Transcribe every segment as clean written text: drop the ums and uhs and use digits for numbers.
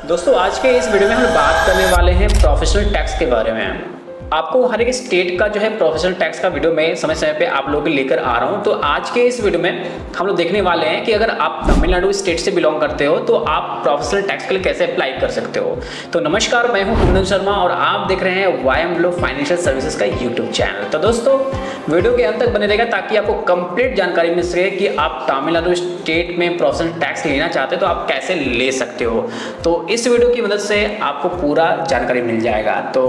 दोस्तों आज के इस वीडियो में हम बात करने वाले हैं प्रोफेशनल टैक्स के बारे में। आपको हर एक स्टेट का जो है प्रोफेशनल टैक्स का वीडियो मैं समय समय पे आप लोगों के लेकर आ रहा हूं। तो आज के इस वीडियो में हम लोग देखने वाले हैं कि अगर आप तमिलनाडु स्टेट से बिलोंग करते हो तो आप प्रोफेशनल टैक्स के लिए कैसे अप्लाई कर सकते हो। तो नमस्कार, मैं हूं कुंदन शर्मा और आप देख रहे हैं वाईएम ग्लो फाइनेंशियल सर्विसेज का यूट्यूब चैनल। तो दोस्तों वीडियो के अंत तक बने रहेगा ताकि आपको कंप्लीट जानकारी मिल सके कि आप तमिलनाडु स्टेट में प्रोफेशनल टैक्स लेना चाहते हो तो आप कैसे ले सकते हो। तो इस वीडियो की मदद से आपको पूरा जानकारी मिल जाएगा। तो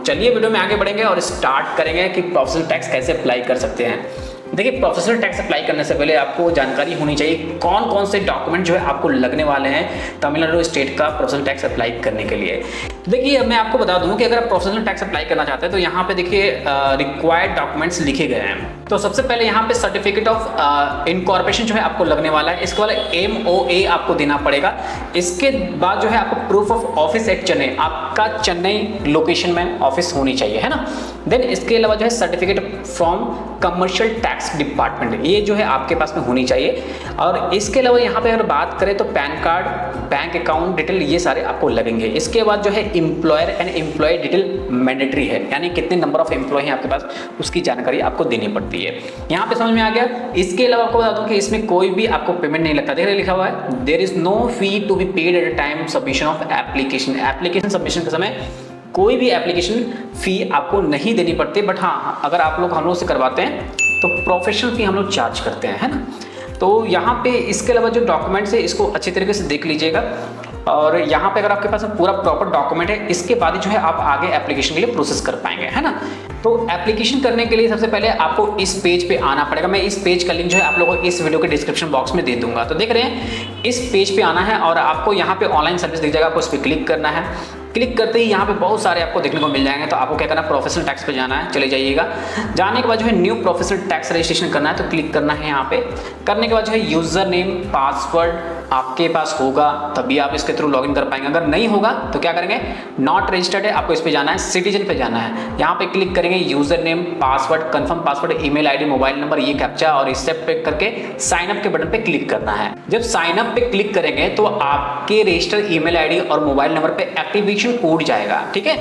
चलिए वीडियो में आगे बढ़ेंगे और स्टार्ट करेंगे कि प्रोफेशनल टैक्स कैसे अप्लाई कर सकते हैं। देखिए, प्रोफेशनल टैक्स अप्लाई करने से पहले आपको जानकारी होनी चाहिए कौन कौन से डॉक्यूमेंट जो है आपको लगने वाले हैं तमिलनाडु स्टेट का प्रोफेशनल टैक्स अप्लाई करने के लिए। देखिए, मैं आपको बता दूं कि अगर आप प्रोफेशनल टैक्स अप्लाई करना चाहते हैं तो यहाँ पे देखिए रिक्वायर्ड डॉक्यूमेंट्स लिखे गए हैं। तो सबसे पहले यहाँ पे सर्टिफिकेट ऑफ इनकॉर्पोरेशन जो है आपको लगने वाला है, इसके वाला MOA आपको देना पड़ेगा। इसके बाद जो है आपको proof of office at Chennai, आपका चेन्नई लोकेशन में ऑफिस होनी चाहिए, है ना। देन इसके अलावा जो है certificate from commercial tax department, ये जो है आपके पास में होनी चाहिए। और इसके अलावा यहाँ पे अगर बात करें तो PAN card, bank account detail, ये सारे आपको लगेंगे। इसके बाद जो है employer and employee detail mandatory है, यानी कितने नंबर ऑफ एम्प्लॉय हैं आपके पास उसकी जानकारी आपको देनी पड़ती है। यहाँ पे समझ में आ गया। इसके अलावा आपको बता दूं कि इसमें कोई भी आपको पेमेंट नहीं लगता। देखिए लिखा हुआ है there is no fee to be paid at a time submission of application. Application submission के समय कोई भी एप्लीकेशन फी आपको नहीं देनी पड़ती, बट हाँ अगर आप लोग हम लोग से करवाते हैं तो प्रोफेशनल फी हम लोग चार्ज करते हैं, है ना। तो यहाँ पे इसके अलावा जो डॉक्यूमेंट्स है इसको अच्छी तरीके से देख लीजिएगा। और यहाँ पे अगर आपके पास पूरा प्रॉपर डॉक्यूमेंट है इसके बाद ही जो है आप आगे एप्लीकेशन के लिए प्रोसेस कर पाएंगे, है ना। तो एप्लीकेशन करने के लिए सबसे पहले आपको इस पेज पे आना पड़ेगा। मैं इस पेज का लिंक जो है आप लोगों को इस वीडियो के डिस्क्रिप्शन बॉक्स में दे दूंगा। तो देख रहे हैं इस पेज पे आना है और आपको यहाँ पे ऑनलाइन सर्विस दिख जाएगा, आपको इस पर क्लिक करना है। क्लिक करते ही यहाँ पे बहुत सारे आपको देखने को मिल जाएंगे। तो आपको क्या करना है, प्रोफेशनल टैक्स पे जाना है, चले जाइएगा। जाने के बाद जो है न्यू प्रोफेशनल टैक्स रजिस्ट्रेशन करना है, तो क्लिक करना है यहाँ पे। करने के बाद जो है यूजर नेम पासवर्ड आपके पास होगा तभी आप इसके थ्रू लॉगिन कर पाएंगे। अगर नहीं होगा तो क्या करेंगे, नॉट रजिस्टर्ड है, आपको इस पे जाना है, सिटीजन पे जाना है। यहाँ पे क्लिक करेंगे, user name password, confirm password, email ID, mobile number, ये कैप्चा और एक्सेप्ट पे करके साइन अप के बटन पे क्लिक करना है। जब साइन अप पे क्लिक करेंगे तो आपके रजिस्टर्ड ईमेल आईडी और मोबाइल नंबर पे एक्टिवेशन कोड जाएगा, ठीक है।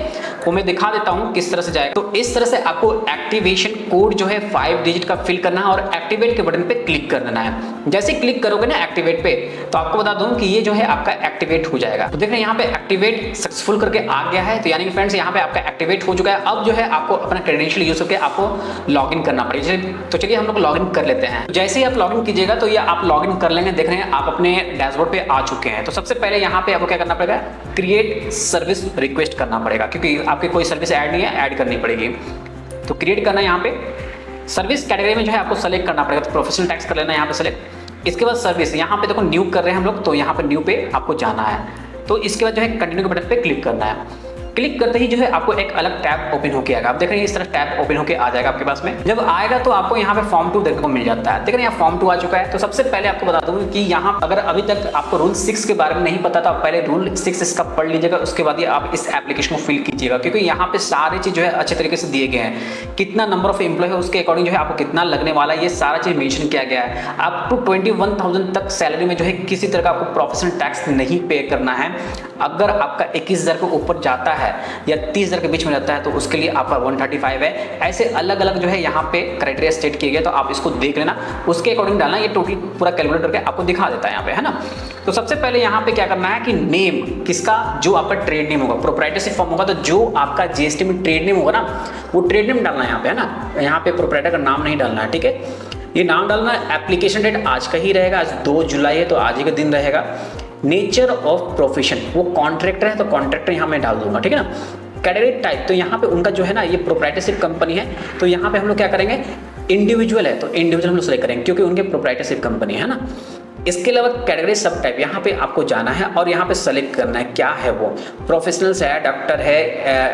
वो मैं दिखा देता हूँ किस तरह से जाएगा। तो इस तरह से आपको एक्टिवेशन कोड जो है 5 डिजिट का फिल करना है और एक्टिवेट के बटन पे क्लिक कर देना है। जैसे क्लिक करोगे ना एक्टिवेट पे, तो आपको बता दूं कि ये जो है आपका एक्टिवेट हो जाएगा। तो देख रहे हैं यहाँ पे एक्टिवेट सक्सेसफुल करके आ गया है। तो यानी कि फ्रेंड्स यहाँ पे आपका एक्टिवेट हो चुका है। अब जो है आपको अपना क्रेडेंशियल यूज करके आपको लॉगिन करना पड़ेगा। तो चलिए हम लोग लॉगिन कर लेते हैं। जैसे ही आप लॉगिन कीजिएगा तो ये आप लॉगिन कर लेंगे। देख रहे हैं आप अपने डैशबोर्ड पे आ चुके हैं। तो सबसे पहले यहाँ पे आपको क्या करना पड़ेगा, क्रिएट सर्विस रिक्वेस्ट करना पड़ेगा, क्योंकि आपकी कोई सर्विस ऐड नहीं है, ऐड करनी पड़ेगी। तो क्रिएट करना है, यहाँ पे सर्विस कैटेगरी में जो है आपको सेलेक्ट करना पड़ेगा। तो प्रोफेशनल टैक्स कर लेना है यहाँ पे सेलेक्ट। इसके बाद सर्विस, यहाँ पे देखो न्यू कर रहे हैं हम लोग, तो यहाँ पे न्यू पे आपको जाना है। तो इसके बाद जो है कंटिन्यू के बटन पे क्लिक करना है। क्लिक करते ही जो है आपको एक अलग टैब ओपन होके आएगा। आप देख रहे हैं इस तरह टैब ओपन होके आ जाएगा आपके पास में। जब आएगा तो आपको यहाँ पे फॉर्म 2 देखने को मिल जाता है। देख रहे हैं यहाँ फॉर्म 2 आ चुका है। तो सबसे पहले आपको बता दूं कि यहाँ अगर अभी तक आपको रूल 6 के बारे में नहीं पता तो आप पहले रूल 6 इसका पढ़ लीजिएगा, उसके बाद ही आप इस एप्लीकेशन को फिल कीजिएगा। क्योंकि यहाँ पे सारी चीज जो है अच्छे तरीके से दिए गए हैं। कितना नंबर ऑफ एम्प्लॉय है उसके अकॉर्डिंग जो है आपको कितना लगने वाला है, ये सारा चीज मेंशन किया गया है। अप टू 21,000 तक सैलरी में जो है किसी तरह का आपको प्रोफेशनल टैक्स नहीं पे करना है। अगर आपका 21,000 के ऊपर जाता है या 30,000 के बीच में रहता है तो उसके लिए आपका 135 है। ऐसे अलग अलग जो है यहाँ पे क्राइटेरिया स्टेट किए गए, तो आप इसको देख लेना, उसके अकॉर्डिंग डालना। ये टोटल पूरा कैलकुलेट करके आपको दिखा देता है यहाँ पे, है ना। तो सबसे पहले यहाँ पे क्या करना है कि नेम किसका, जो आपका ट्रेड नेम होगा, प्रोप्राइटरशिप फॉर्म होगा तो जो आपका जीएसटी में ट्रेड नेम होगा ना, वो ट्रेड नेम डालना है यहाँ पे, है ना। यहाँ पे प्रोप्राइटर का नाम नहीं डालना है, ठीक है। ये नाम डालना है। एप्लीकेशन डेट आज का ही रहेगा, आज 2 जुलाई है तो आज ही का दिन रहेगा। नेचर ऑफ प्रोफेशन, वो कॉन्ट्रैक्टर है तो कॉन्ट्रैक्टर यहाँ मैं डाल दूंगा, ठीक है ना। कैटेगरी टाइप, तो यहाँ पे उनका जो है ना ये प्रोप्राइटरशिप कंपनी है, तो यहाँ पे हम लोग क्या करेंगे, इंडिविजुअल है तो इंडिविजुअल हम लोग सेलेक्ट करेंगे क्योंकि उनके प्रोप्राइटरशिप कंपनी है ना। इसके अलावा कैटेगरी सब टाइप, यहाँ पे आपको जाना है और यहाँ पे सेलेक्ट करना है क्या है वो, प्रोफेशनल्स है, डॉक्टर है,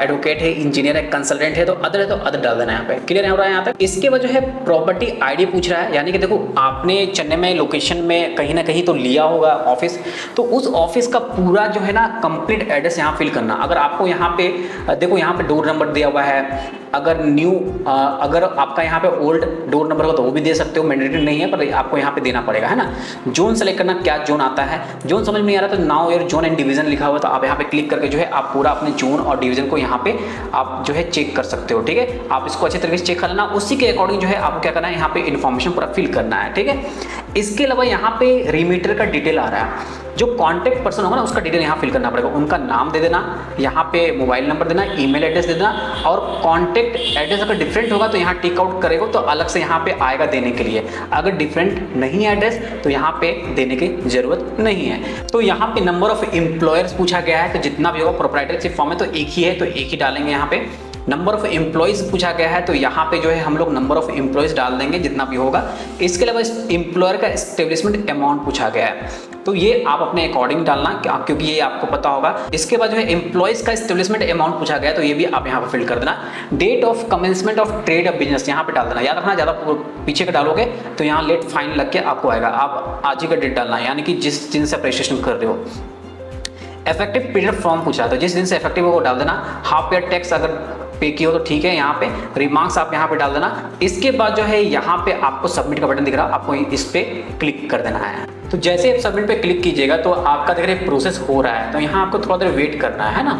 एडवोकेट है, इंजीनियर है, कंसल्टेंट है, तो अदर डाल देना है यहाँ पे। क्लियर हो रहा है यहाँ तक। इसके बाद जो है प्रॉपर्टी आईडी पूछ रहा है, यानी कि देखो आपने चेन्नई में लोकेशन में कहीं ना कहीं तो लिया होगा ऑफिस, तो उस ऑफिस का पूरा जो है ना कंप्लीट एड्रेस यहाँ फिल करना। अगर आपको यहाँ पे देखो यहाँ पे डोर नंबर दिया हुआ है, अगर न्यू अगर आपका यहाँ पे ओल्ड डोर नंबर हो तो वो भी दे सकते हो, मैंडेटरी नहीं है पर आपको यहाँ पे देना पड़ेगा, है ना। जोन सेलेक्ट करना, क्या जोन आता है, जोन समझ में नहीं आ रहा तो now your zone and division लिखा हुआ, तो आप यहाँ पे क्लिक करके जो है आप पूरा अपने जोन और डिवीजन को यहाँ पे आप जो है चेक कर सकते हो, ठीक है। आप इसको अच्छे तरीके से चेक कर लेना, उसी के अकॉर्डिंग जो है आपको क्या करना है, यहाँ पे इन्फॉर्मेशन पूरा फिल करना है, ठीक है। इसके अलावा यहाँ पे रीमीटर का डिटेल आ रहा है, जो कॉन्टैक्ट पर्सन होगा ना उसका डिटेल यहाँ फिल करना पड़ेगा, उनका नाम दे देना, यहाँ पे मोबाइल नंबर देना, ईमेल एड्रेस दे देना, और कॉन्टैक्ट एड्रेस अगर डिफरेंट होगा तो यहाँ टिक आउट करेगा तो अलग से यहाँ पे आएगा देने के लिए, अगर डिफरेंट नहीं है एड्रेस तो यहाँ पे देने की जरूरत नहीं है। तो यहाँ पे नंबर ऑफ एम्प्लॉयर्स पूछा गया है, तो जितना भी होगा प्रोप्राइटरशिप फॉर्म है तो एक ही है तो एक ही डालेंगे। यहाँ पे नंबर ऑफ एम्प्लॉयज़ पूछा गया है तो यहाँ पे जो है हम लोग नंबर ऑफ एम्प्लॉयज़ डाल देंगे जितना भी होगा। इसके अलावा एम्प्लॉयर का एस्टेब्लिशमेंट अमाउंट पूछा गया है, तो ये आप अपने अकॉर्डिंग डालना क्योंकि ये आपको पता होगा। इसके बाद जो है एम्प्लॉयज़ का एस्टेब्लिशमेंट अमाउंट पूछा गया है तो ये भी आप यहाँ पर फिल कर देना। Date of commencement of trade of business यहाँ पे डाल देना, याद रखना ज़्यादा पीछे का डालोगे तो यहाँ लेट फाइन लग के आपको आएगा, आप आज ही का डेट डालना, यानी कि जिस दिन से आप रजिस्ट्रेशन कर रहे हो। इफेक्टिव पीरियड फॉर्म पूछा है तो जिस दिन से इफेक्टिव हो वो डाल देना। हाफ ईयर टैक्स अगर पे किया हो तो ठीक है, यहाँ पे रिमार्क्स आप यहाँ पे डाल देना। इसके बाद जो है यहाँ पे आपको सबमिट का बटन दिख रहा है, आपको इस पे क्लिक कर देना है। तो जैसे आप सबमिट पे क्लिक कीजिएगा तो आपका देख रहे प्रोसेस हो रहा है, तो यहाँ आपको थोड़ा देर वेट करना है ना।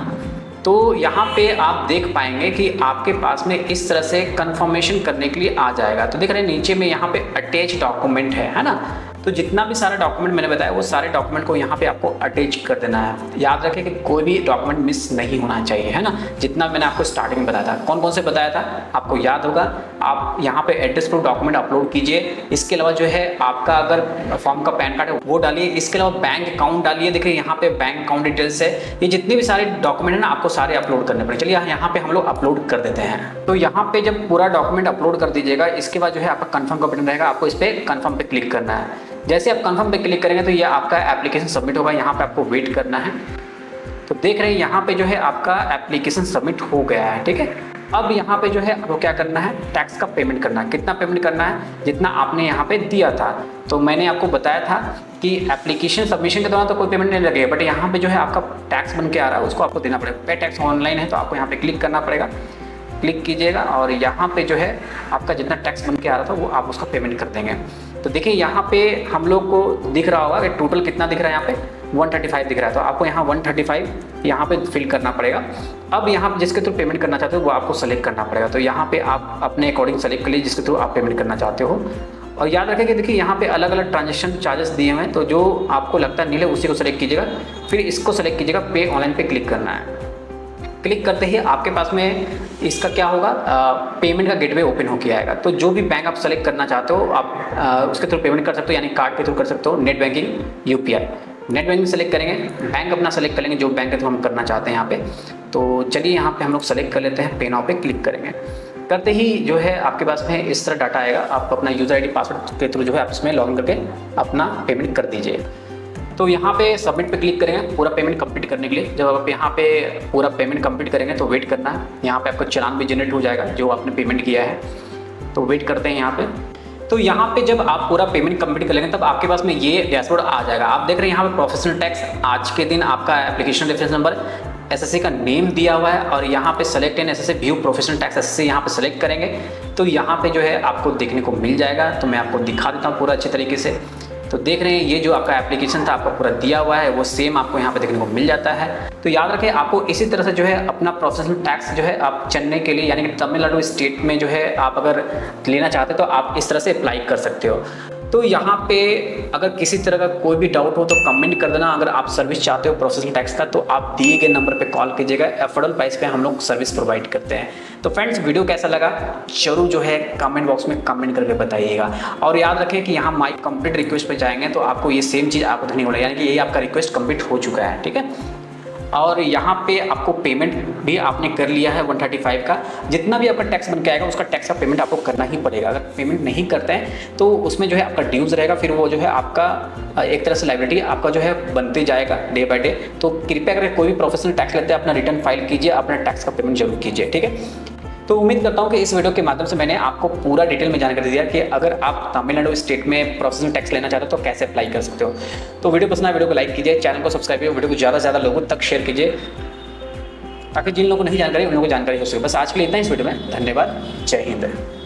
तो यहाँ पे आप देख पाएंगे कि आपके पास में इस तरह से कंफर्मेशन करने के लिए आ जाएगा। तो देख रहे हैं नीचे में यहाँ पे अटैच डॉक्यूमेंट है ना। तो जितना भी सारा डॉक्यूमेंट मैंने बताया वो सारे डॉक्यूमेंट को यहाँ पे आपको अटैच कर देना है। याद रखें कि कोई भी डॉक्यूमेंट मिस नहीं होना चाहिए, है ना। जितना मैंने आपको स्टार्टिंग में बताया था, कौन कौन से बताया था आपको याद होगा। आप यहाँ पे एड्रेस प्रूफ डॉक्यूमेंट अपलोड कीजिए। इसके अलावा जो है आपका अगर फॉर्म का पैन कार्ड है वो डालिए। इसके अलावा बैंक अकाउंट डालिए। देखिए यहाँ पे बैंक अकाउंट डिटेल्स है, ये जितने भी सारे डॉक्यूमेंट है ना आपको सारे अपलोड करने पड़े। चलिए यहाँ पे हम लोग अपलोड कर देते हैं। तो यहाँ पे जब पूरा डॉक्यूमेंट अपलोड कर दीजिएगा, इसके बाद जो है आपका कन्फर्म का बटन रहेगा, आपको इस पर कन्फर्म पे क्लिक करना है। जैसे आप कंफर्म पे क्लिक करेंगे तो ये आपका एप्लीकेशन सबमिट होगा, यहाँ पे आपको वेट करना है। तो देख रहे हैं यहाँ पे जो है आपका एप्लीकेशन सबमिट हो गया है, ठीक है। अब यहाँ पे जो है आपको क्या करना है, टैक्स का पेमेंट करना है। कितना पेमेंट करना है, जितना आपने यहाँ पे दिया था। तो मैंने आपको बताया था कि एप्लीकेशन सबमिशन के दौरान तो कोई पेमेंट नहीं लगेगा, बट यहाँ पे जो है आपका टैक्स बन के आ रहा है उसको आपको देना पड़ेगा। पे टैक्स ऑनलाइन है तो आपको यहाँ पे क्लिक करना पड़ेगा, क्लिक कीजिएगा और यहाँ पे जो है आपका जितना टैक्स बन के आ रहा था वो आप उसका पेमेंट कर देंगे। तो देखिए यहाँ पे हम लोग को दिख रहा होगा कि टोटल कितना दिख रहा है, यहाँ पे 135 दिख रहा है। तो आपको यहाँ 135 यहाँ पे फिल करना पड़ेगा। अब यहाँ पे जिसके थ्रू पेमेंट करना चाहते हो वो आपको सेलेक्ट करना पड़ेगा। तो यहाँ पे आप अपने अकॉर्डिंग सेलेक्ट कर लीजिए जिसके थ्रू आप पेमेंट करना चाहते हो। और याद रखें कि देखिए यहाँ पे अलग अलग ट्रांजेक्शन चार्जेस दिए हुए हैं, तो जो आपको लगता है नीले उसी को सेलेक्ट कीजिएगा, फिर इसको सेलेक्ट कीजिएगा, पे ऑनलाइन पे क्लिक करना है। क्लिक करते ही आपके पास में इसका क्या होगा, पेमेंट का गेटवे ओपन होकर आएगा। तो जो भी बैंक आप सेलेक्ट करना चाहते हो आप उसके थ्रू पेमेंट कर सकते हो, यानी कार्ड के थ्रू कर सकते हो, net banking, UPI. Net banking select करेंगे, बैंक अपना सेलेक्ट करेंगे जो बैंक के थ्रू हम करना चाहते हैं यहाँ पे। तो चलिए यहाँ पे हम लोग सेलेक्ट कर लेते हैं, पे नाउ पे क्लिक करेंगे। करते ही जो है आपके पास में इस तरह डाटा आएगा, आप अपना यूज़र आईडी पासवर्ड के थ्रू जो है आप इसमें लॉगिन करके अपना पेमेंट कर दीजिए। तो यहाँ पे सबमिट पे क्लिक करेंगे पूरा पेमेंट कंप्लीट करने के लिए। जब आप यहाँ पे पूरा पेमेंट कंप्लीट करेंगे तो वेट करना है, यहाँ पे आपका चालान भी जनरेट हो जाएगा जो आपने पेमेंट किया है। तो वेट करते हैं यहाँ पे। तो यहाँ पे जब आप पूरा पेमेंट कंप्लीट कर लेंगे तब आपके पास में ये डैशबोर्ड आ जाएगा। आप देख रहे हैं यहाँ पे प्रोफेशनल टैक्स, आज के दिन आपका एप्लीकेशन रेफरेंस नंबर, एसएससी का नेम दिया हुआ है और यहाँ पे select N SSC view professional tax SSC यहाँ पे सेलेक्ट करेंगे तो यहाँ पे जो है आपको देखने को मिल जाएगा। तो मैं आपको दिखा देता हूँ पूरा अच्छे तरीके से। तो देख रहे हैं ये जो आपका एप्लीकेशन था आपका पूरा दिया हुआ है वो सेम आपको यहाँ पे देखने को मिल जाता है। तो याद रखें आपको इसी तरह से जो है अपना प्रोफेशनल टैक्स जो है आप चेन्नई के लिए यानी कि तमिलनाडु स्टेट में जो है आप अगर लेना चाहते हो तो आप इस तरह से अप्लाई कर सकते हो। तो यहाँ पे अगर किसी तरह का कोई भी डाउट हो तो कमेंट कर देना। अगर आप सर्विस चाहते हो प्रोसेसिंग टैक्स का तो आप दिए गए नंबर पे कॉल कीजिएगा, अफोर्डेबल प्राइस पे हम लोग सर्विस प्रोवाइड करते हैं। तो फ्रेंड्स वीडियो कैसा लगा जरूर जो है कमेंट बॉक्स में कमेंट करके बताइएगा। और याद रखें कि यहाँ माई कंप्लीट रिक्वेस्ट पे जाएंगे तो आपको ये सेम चीज़ आपको देखने को मिलेगा, यानी कि ये आपका रिक्वेस्ट कंप्लीट हो चुका है, ठीक है। और यहाँ पे आपको पेमेंट भी आपने कर लिया है 135 का, जितना भी आपका टैक्स बन के आएगा उसका टैक्स का पेमेंट आपको करना ही पड़ेगा। अगर पेमेंट नहीं करते हैं तो उसमें जो है आपका ड्यूज़ रहेगा, फिर वो जो है आपका एक तरह से लायबिलिटी आपका जो है बनते जाएगा डे बाय डे। तो कृपया करके कोई भी प्रोफेशनल टैक्स लेते हैं अपना रिटर्न फाइल कीजिए, अपना टैक्स का पेमेंट जरूर कीजिए, ठीक है। तो उम्मीद करता हूँ कि इस वीडियो के माध्यम से मैंने आपको पूरा डिटेल में जानकारी दिया कि अगर आप तमिलनाडु स्टेट में प्रोफेशनल टैक्स लेना चाहते हो तो कैसे अप्लाई कर सकते हो। तो वीडियो पसंद आए वीडियो को लाइक कीजिए, चैनल को सब्सक्राइब कीजिए, वीडियो को ज़्यादा से ज़्यादा लोगों तक शेयर कीजिए। ताकि जिन लोगों को नहीं जानकारी उन लोगों को जानकारी हो सके। बस आज के लिए इतना ही इस वीडियो में। धन्यवाद। जय हिंद।